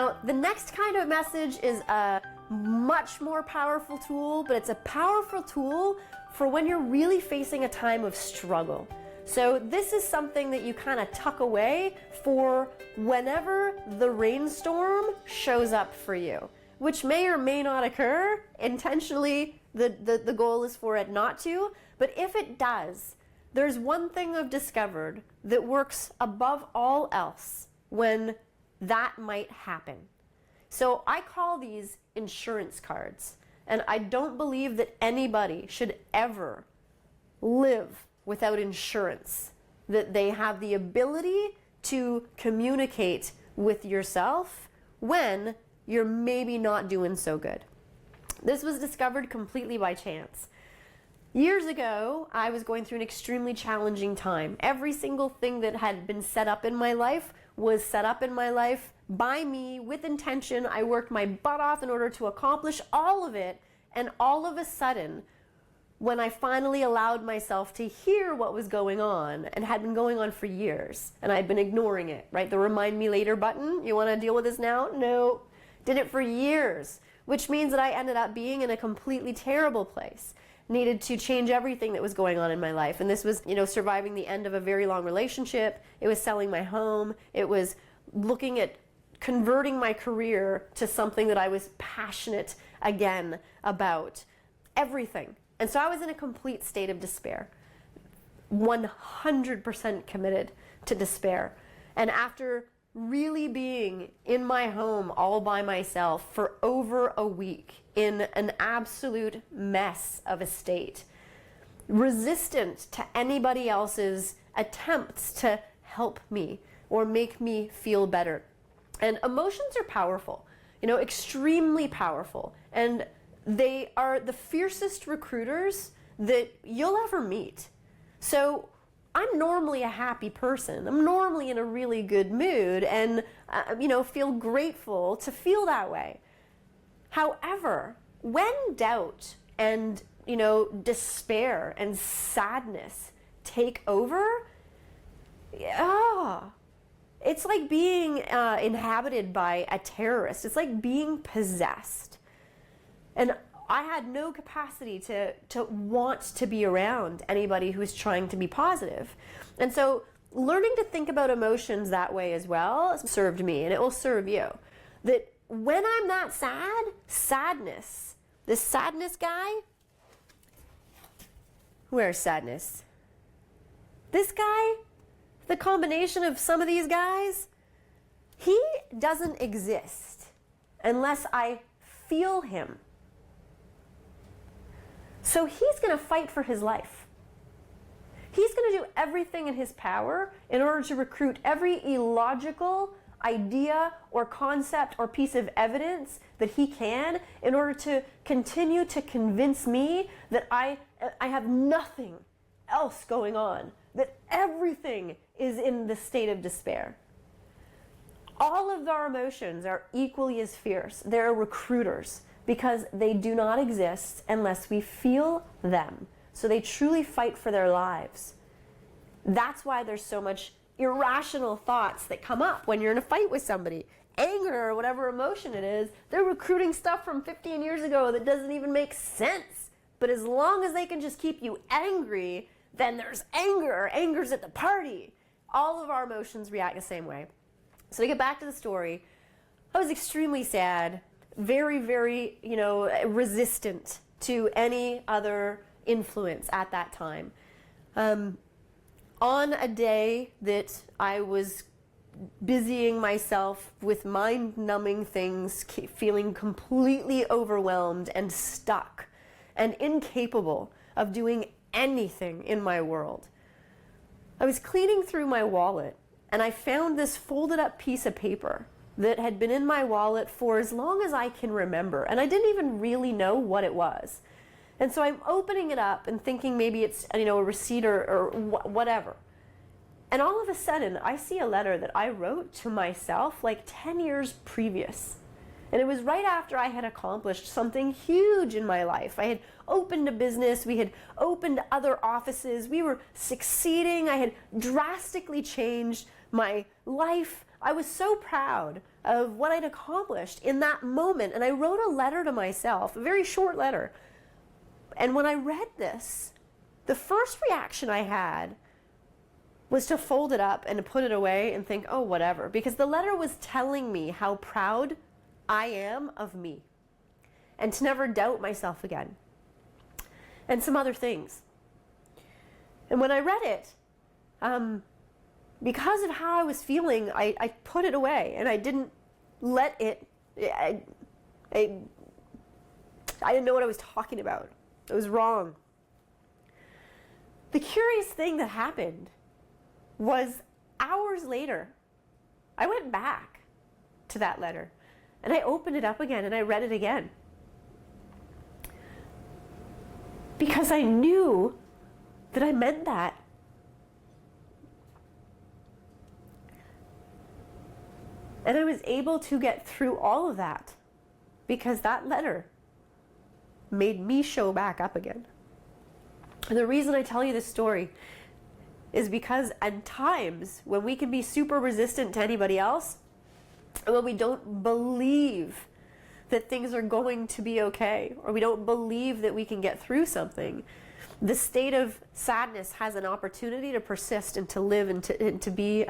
Now, the next kind of message is a much more powerful tool, but it's a powerful tool for when you're really facing a time of struggle. So this is something that you kind of tuck away for whenever the rainstorm shows up for you, which may or may not occur. Intentionally, the goal is for it not to, but if it does, there's one thing I've discovered that works above all else when that might happen. So I call these insurance cards, and I don't believe that anybody should ever live without insurance, that they have the ability to communicate with yourself when you're maybe not doing so good. This was discovered completely by chance. Years ago, I was going through an extremely challenging time. Every single thing that had been set up in my life was set up in my life by me with intention. I worked my butt off in order to accomplish all of it, and all of a sudden, when I finally allowed myself to hear what was going on, and had been going on for years, and I'd been ignoring it, right? The remind me later button, you want to deal with this now? No. Did it for years, which means that I ended up being in a completely terrible place. Needed to change everything that was going on in my life. And this was, surviving the end of a very long relationship. It was selling my home. It was looking at converting my career to something that I was passionate again about. Everything. And so I was in a complete state of despair. 100% committed to despair. And after really being in my home all by myself for over a week in an absolute mess of a state, resistant to anybody else's attempts to help me or make me feel better. And emotions are powerful, extremely powerful. And they are the fiercest recruiters that you'll ever meet. So I'm normally a happy person. I'm normally in a really good mood and, feel grateful to feel that way. However, when doubt and, despair and sadness take over, it's like being inhabited by a terrorist. It's like being possessed. And I had no capacity to want to be around anybody who's trying to be positive. And so learning to think about emotions that way as well served me, and it will serve you. That when I'm that sad, sadness, this sadness guy, where's sadness? This guy, the combination of some of these guys, he doesn't exist unless I feel him. So he's going to fight for his life. He's going to do everything in his power in order to recruit every illogical idea or concept or piece of evidence that he can in order to continue to convince me that I have nothing else going on, that everything is in the state of despair. All of our emotions are equally as fierce. They're recruiters, because they do not exist unless we feel them. So they truly fight for their lives. That's why there's so much irrational thoughts that come up when you're in a fight with somebody. Anger or whatever emotion it is, they're recruiting stuff from 15 years ago that doesn't even make sense. But as long as they can just keep you angry, then there's anger. Anger's at the party. All of our emotions react the same way. So to get back to the story, I was extremely sad. Very, very, resistant to any other influence at that time. On a day that I was busying myself with mind-numbing things, feeling completely overwhelmed and stuck and incapable of doing anything in my world, I was cleaning through my wallet and I found this folded up piece of paper that had been in my wallet for as long as I can remember. And I didn't even really know what it was. And so I'm opening it up and thinking maybe it's, a receipt or whatever. And all of a sudden, I see a letter that I wrote to myself like 10 years previous. And it was right after I had accomplished something huge in my life. I had opened a business. We had opened other offices. We were succeeding. I had drastically changed my life. I was so proud of what I'd accomplished in that moment. And I wrote a letter to myself, a very short letter. And when I read this, the first reaction I had was to fold it up and to put it away and think, oh, whatever. Because the letter was telling me how proud I am of me and to never doubt myself again. And some other things. And when I read it, because of how I was feeling, I put it away and I didn't let it, I didn't know what I was talking about. It was wrong. The curious thing that happened was hours later, I went back to that letter and I opened it up again and I read it again. Because I knew that I meant that. And I was able to get through all of that because that letter made me show back up again. And the reason I tell you this story is because at times when we can be super resistant to anybody else, and when we don't believe that things are going to be okay, or we don't believe that we can get through something, the state of sadness has an opportunity to persist and to live and to be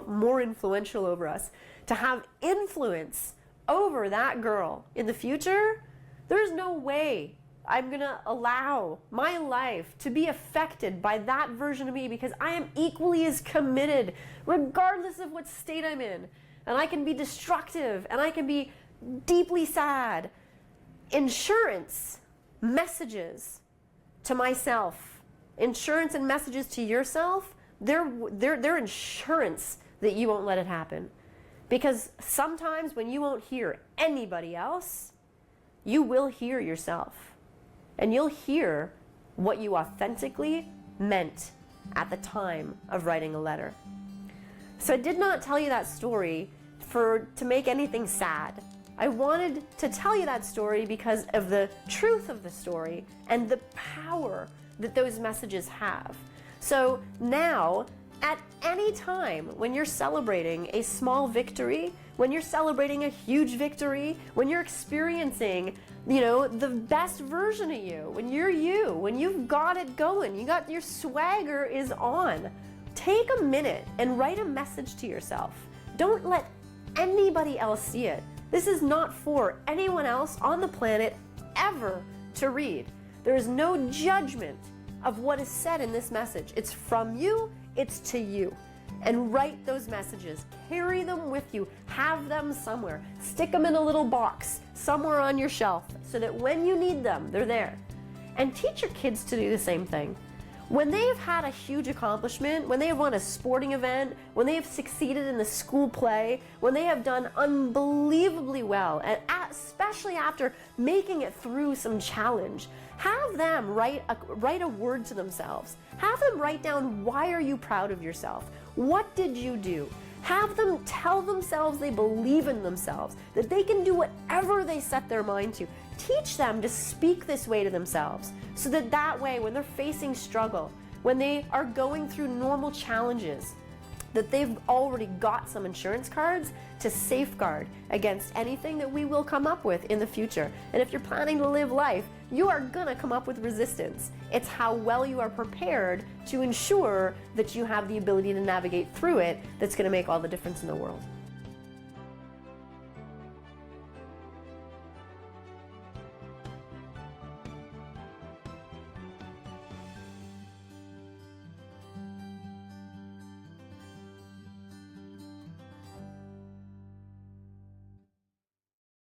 more influential over us, to have influence over that girl in the future. There's no way I'm gonna allow my life to be affected by that version of me, because I am equally as committed regardless of what state I'm in. And I can be destructive and I can be deeply sad. Insurance messages to myself, insurance and messages to yourself, they're insurance that you won't let it happen. Because sometimes when you won't hear anybody else, you will hear yourself. And you'll hear what you authentically meant at the time of writing a letter. So I did not tell you that story to make anything sad. I wanted to tell you that story because of the truth of the story and the power that those messages have. So now, at any time when you're celebrating a small victory, when you're celebrating a huge victory, when you're experiencing, the best version of you, when you're you, when you've got it going, your swagger is on, take a minute and write a message to yourself. Don't let anybody else see it. This is not for anyone else on the planet ever to read. There is no judgment of what is said in this message. It's from you, it's to you. And write those messages. Carry them with you. Have them somewhere. Stick them in a little box somewhere on your shelf so that when you need them, they're there. And teach your kids to do the same thing. When they have had a huge accomplishment, when they have won a sporting event, when they have succeeded in the school play, when they have done unbelievably well, and especially after making it through some challenge, have them write a word to themselves. Have them write down, why are you proud of yourself? What did you do? Have them tell themselves they believe in themselves, that they can do whatever they set their mind to. Teach them to speak this way to themselves, so that way when they're facing struggle, when they are going through normal challenges, that they've already got some insurance cards to safeguard against anything that we will come up with in the future. And if you're planning to live life, you are gonna come up with resistance. It's how well you are prepared to ensure that you have the ability to navigate through it that's gonna make all the difference in the world.